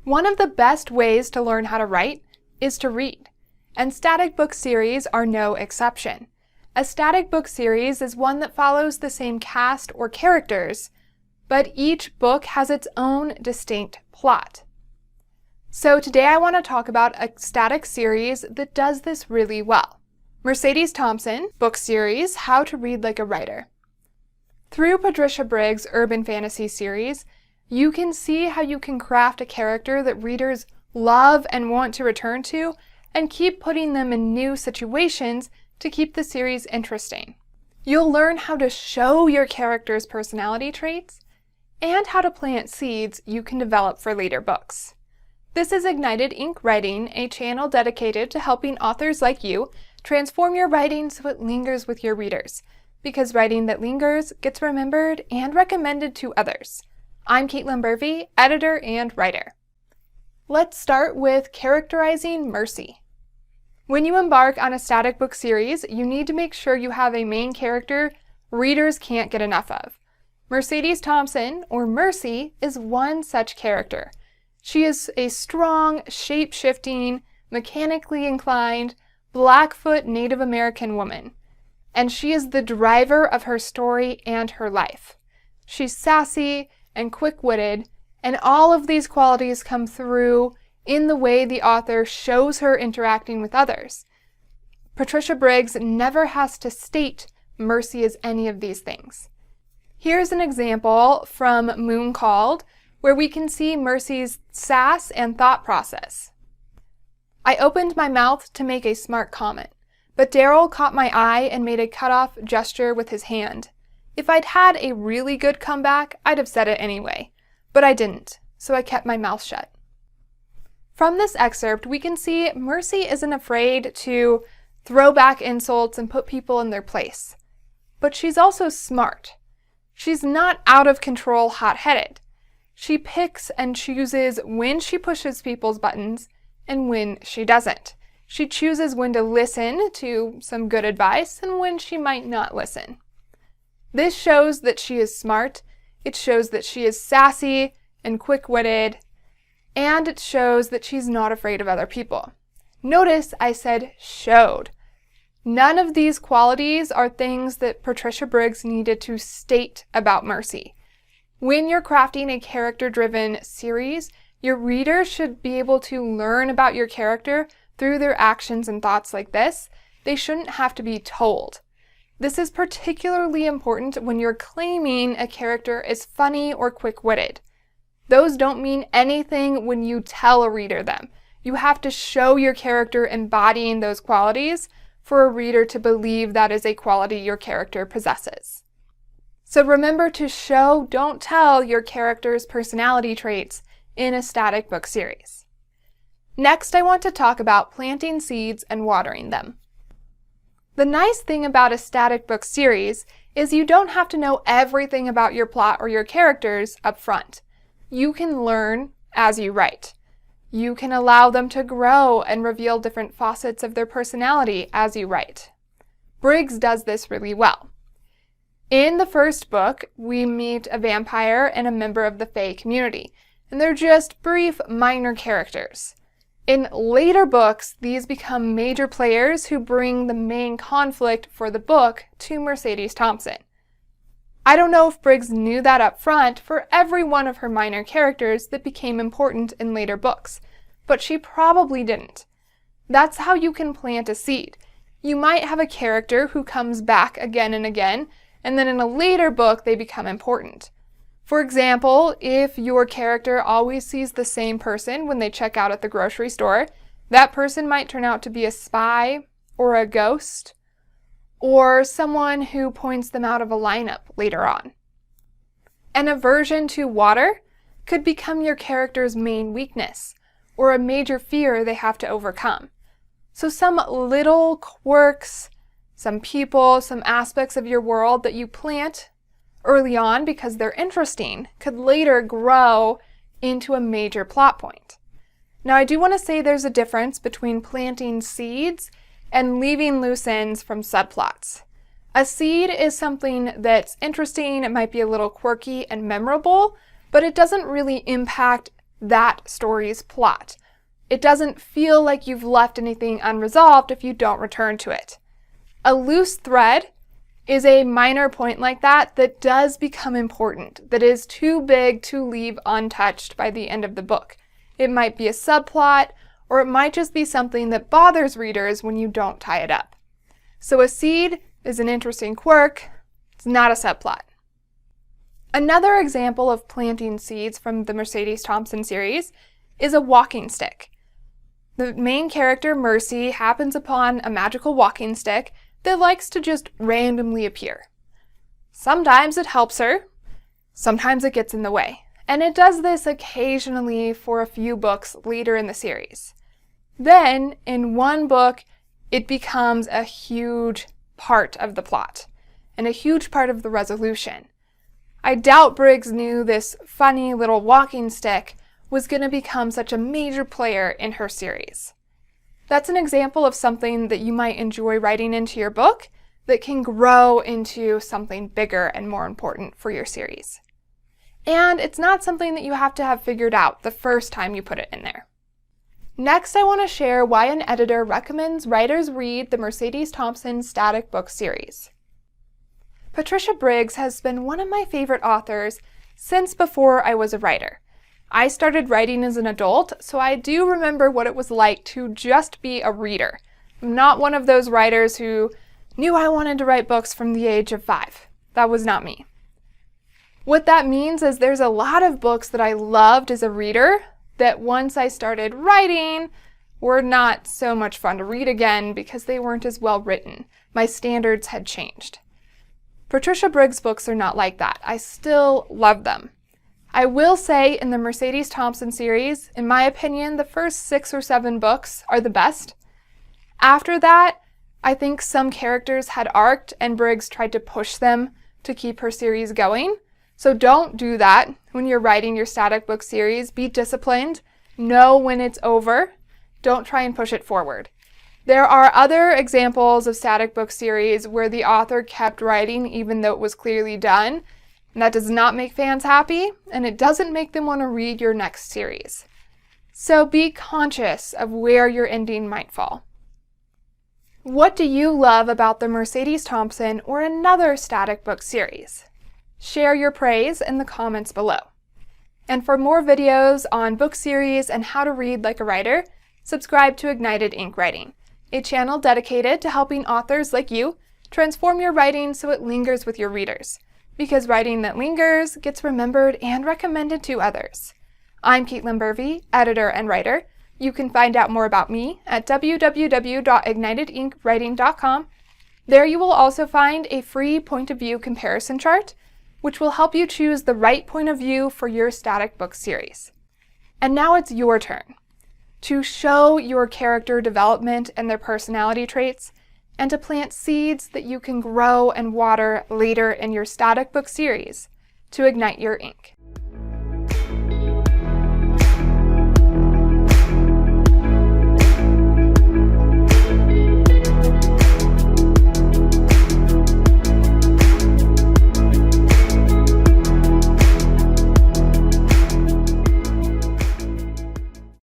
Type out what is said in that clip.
One of the best ways to learn how to write is to read, and static book series are no exception. A static book series is one that follows the same cast or characters, but each book has its own distinct plot. So today I want to talk about a static series that does this really well. Mercedes Thompson book series, How to Read Like a Writer. Through Patricia Briggs' urban fantasy series, you can see how you can craft a character that readers love and want to return to, and keep putting them in new situations to keep the series interesting. You'll learn how to show your character's personality traits, and how to plant seeds you can develop for later books. This is Ignited Ink Writing, a channel dedicated to helping authors like you transform your writing so it lingers with your readers, because writing that lingers gets remembered and recommended to others. I'm Caitlin Burvey, editor and writer. Let's start with characterizing Mercy. When you embark on a static book series, you need to make sure you have a main character readers can't get enough of. Mercedes Thompson, or Mercy, is one such character. She is a strong, shape-shifting, mechanically inclined, Blackfoot Native American woman, and she is the driver of her story and her life. She's sassy and quick-witted, and all of these qualities come through in the way the author shows her interacting with others. Patricia Briggs never has to state Mercy is any of these things. Here's an example from Moon Called, where we can see Mercy's sass and thought process. I opened my mouth to make a smart comment, but Daryl caught my eye and made a cut-off gesture with his hand. If I'd had a really good comeback, I'd have said it anyway, but I didn't, so I kept my mouth shut. From this excerpt, we can see Mercy isn't afraid to throw back insults and put people in their place. But she's also smart. She's not out of control hot-headed. She picks and chooses when she pushes people's buttons and when she doesn't. She chooses when to listen to some good advice and when she might not listen. This shows that she is smart, it shows that she is sassy and quick-witted, and it shows that she's not afraid of other people. Notice I said showed. None of these qualities are things that Patricia Briggs needed to state about Mercy. When you're crafting a character-driven series, your readers should be able to learn about your character through their actions and thoughts like this. They shouldn't have to be told. This is particularly important when you're claiming a character is funny or quick-witted. Those don't mean anything when you tell a reader them. You have to show your character embodying those qualities for a reader to believe that is a quality your character possesses. So remember to show, don't tell, your character's personality traits in a static book series. Next, I want to talk about planting seeds and watering them. The nice thing about a static book series is you don't have to know everything about your plot or your characters up front. You can learn as you write. You can allow them to grow and reveal different facets of their personality as you write. Briggs does this really well. In the first book, we meet a vampire and a member of the Fae community, and they're just brief, minor characters. In later books, these become major players who bring the main conflict for the book to Mercedes Thompson. I don't know if Briggs knew that up front for every one of her minor characters that became important in later books, but she probably didn't. That's how you can plant a seed. You might have a character who comes back again and again, and then in a later book they become important. For example, if your character always sees the same person when they check out at the grocery store, that person might turn out to be a spy or a ghost, or someone who points them out of a lineup later on. An aversion to water could become your character's main weakness, or a major fear they have to overcome. So some little quirks, some people, some aspects of your world that you plant early on because they're interesting could later grow into a major plot point. Now, I do want to say there's a difference between planting seeds and leaving loose ends from subplots. A seed is something that's interesting, it might be a little quirky and memorable, but it doesn't really impact that story's plot. It doesn't feel like you've left anything unresolved if you don't return to it. A loose thread is a minor point like that that does become important, that is too big to leave untouched by the end of the book. It might be a subplot, or it might just be something that bothers readers when you don't tie it up. So a seed is an interesting quirk. It's not a subplot. Another example of planting seeds from the Mercedes Thompson series is a walking stick. The main character, Mercy, happens upon a magical walking stick that likes to just randomly appear. Sometimes it helps her, sometimes it gets in the way. And it does this occasionally for a few books later in the series. Then, in one book, it becomes a huge part of the plot and a huge part of the resolution. I doubt Briggs knew this funny little walking stick was going to become such a major player in her series. That's an example of something that you might enjoy writing into your book that can grow into something bigger and more important for your series. And it's not something that you have to have figured out the first time you put it in there. Next, I want to share why an editor recommends writers read the Mercedes Thompson static book series. Patricia Briggs has been one of my favorite authors since before I was a writer. I started writing as an adult, so I do remember what it was like to just be a reader. I'm not one of those writers who knew I wanted to write books from the age of 5. That was not me. What that means is there's a lot of books that I loved as a reader that once I started writing were not so much fun to read again because they weren't as well written. My standards had changed. Patricia Briggs books are not like that. I still love them. I will say in the Mercedes Thompson series, in my opinion, the first 6 or 7 books are the best. After that, I think some characters had arced and Briggs tried to push them to keep her series going. So don't do that when you're writing your static book series. Be disciplined. Know when it's over. Don't try and push it forward. There are other examples of static book series where the author kept writing even though it was clearly done. And that does not make fans happy, and it doesn't make them want to read your next series. So be conscious of where your ending might fall. What do you love about the Mercedes Thompson or another static book series? Share your praise in the comments below. And for more videos on book series and how to read like a writer, subscribe to Ignited Ink Writing, a channel dedicated to helping authors like you transform your writing so it lingers with your readers. Because writing that lingers gets remembered and recommended to others. I'm Caitlin Burvey, editor and writer. You can find out more about me at www.ignitedinkwriting.com. There you will also find a free point of view comparison chart, which will help you choose the right point of view for your static book series. And now it's your turn to show your character development and their personality traits, and to plant seeds that you can grow and water later in your static book series to ignite your ink.